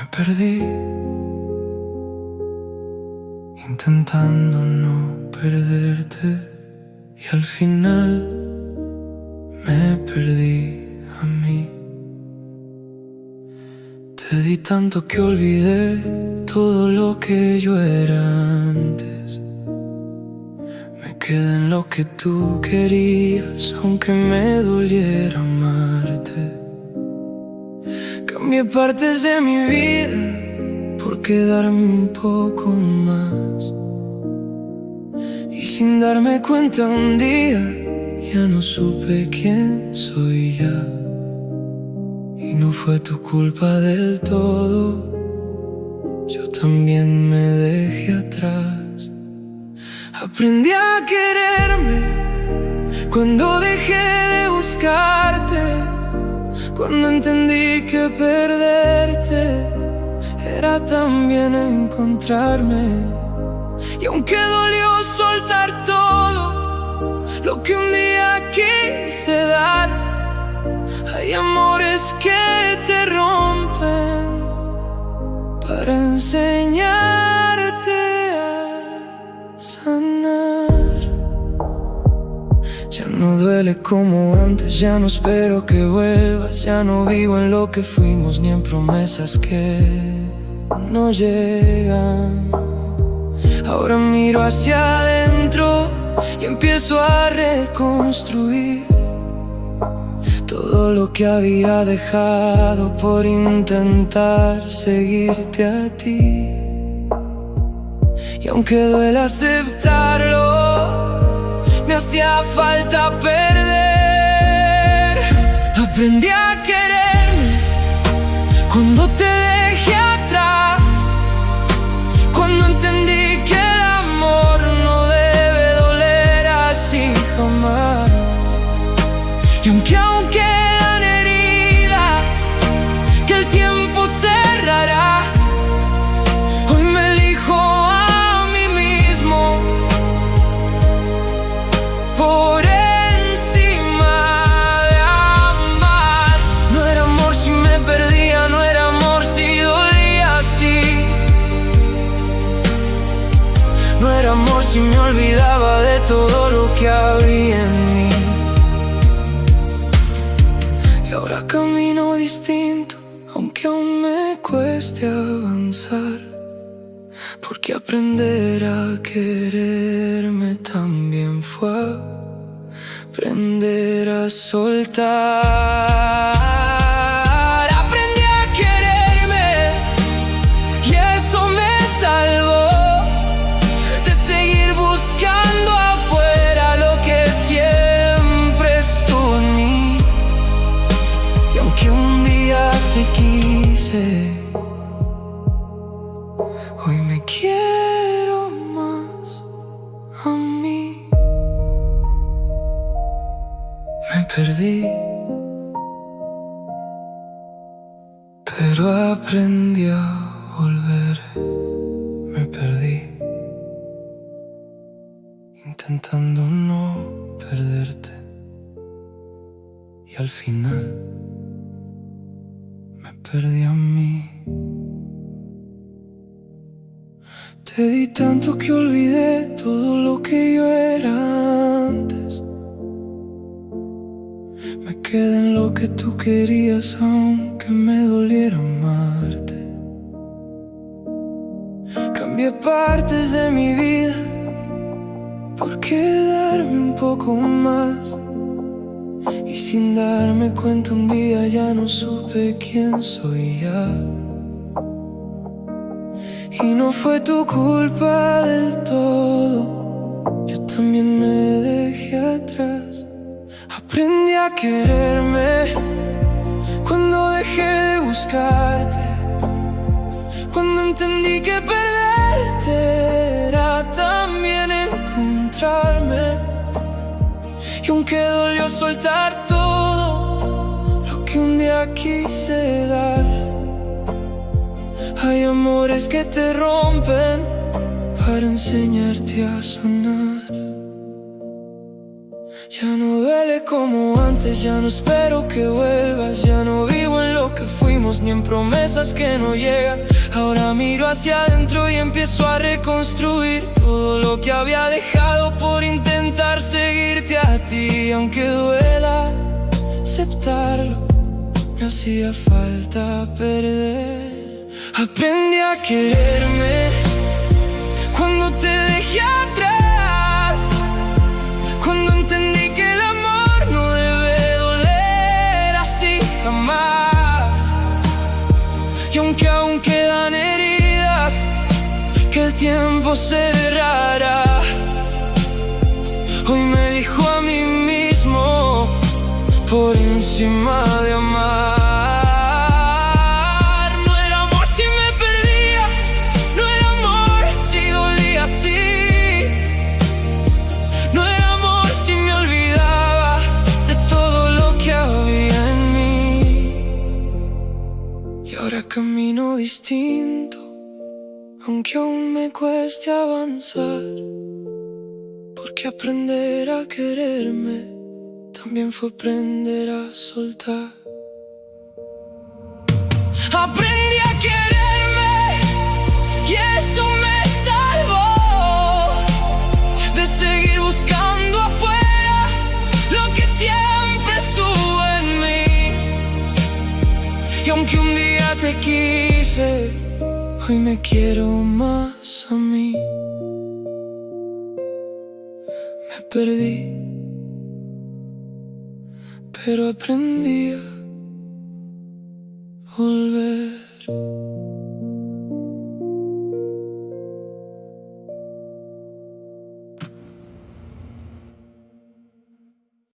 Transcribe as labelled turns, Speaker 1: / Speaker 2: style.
Speaker 1: Me perdí, intentando no perderte, y al final me perdí a mí. Te di tanto que olvidé todo lo que yo era antes. Me quedé en lo que tú querías, aunque me doliera amarte. Cambié partes de mi vida por quedarme un poco más. Y sin darme cuenta un día ya no supe quién soy ya. Y no fue tu culpa del todo, yo también me dejé atrás. Aprendí a quererme cuando dejé de buscarte, cuando entendí que perderte era también encontrarme. Y aunque dolió soltar todo lo que un día quise dar, hay amores que te rompen para enseñarte a sanar. Ya no duele como antes, ya no espero que vuelvas. Ya no vivo en lo que fuimos ni en promesas que no llegan. Ahora miro hacia adentro y empiezo a reconstruir todo lo que había dejado por intentar seguirte a ti. Y aunque duele aceptarlo, me hacía falta perder. Aprendí a quererme cuando te dejé atrás, cuando entendí que el amor no debe doler así jamás. Y aunque aún quedan heridas que el tiempo cerrará, hoy me elijo a mí mismo por encima de amar. No era amor si me perdía, no era amor si dolía así. No era amor si me olvidaba de todo lo que había en mí. Ahora camino distinto, aunque aún me cueste avanzar, porque aprender a quererme también fue aprender a soltar. Aprendí a quererme y eso me salvó de seguir buscando afuera lo que siempre estuvo en mí. Que un día te quise, hoy me quiero más a mí. Me perdí, pero aprendí a volver. Me perdí, intentando no perderte, y al final me perdí a mí. Te di tanto que olvidé todo lo que yo era antes. Me quedé en lo que tú querías, aunque me doliera amarte. Cambié partes de mi vida por quedarme un poco más. Y sin darme cuenta un día ya no supe quién soy ya. Y no fue tu culpa del todo, yo también me dejé atrás. Aprendí a quererme cuando dejé de buscarte, cuando entendí que perderte era también encontrarme. Y aunque dolió soltar todo lo que un día quise dar, hay amores que te rompen para enseñarte a sanar. Ya no duele como antes, ya no espero que vuelvas. Ya no vivo en lo que fuimos fuimos ni en promesas que no llegan. Ahora miro hacia adentro y empiezo a reconstruir todo lo que había dejado por intentar seguirte a ti. Aunque duela aceptarlo, me hacía falta perder. Aprendí a quererme cuando te dejé atrás, cuando entendí que el amor no debe doler así jamás. Y aunque aún quedan heridas que el tiempo cerrará, hoy me elijo a mí mismo por encima de amar. No era amor si me perdía, no era amor si dolía así, no era amor si me olvidaba de todo lo que había en mí. Y ahora camino distinto, aunque aún me cueste avanzar, porque aprender a quererme también fue aprender a soltar. Aprendí a quererme y esto me salvó de seguir buscando afuera lo que siempre estuvo en mí. Y aunque un día te quise, hoy me quiero más a mí. Me perdí, pero aprendí a volver.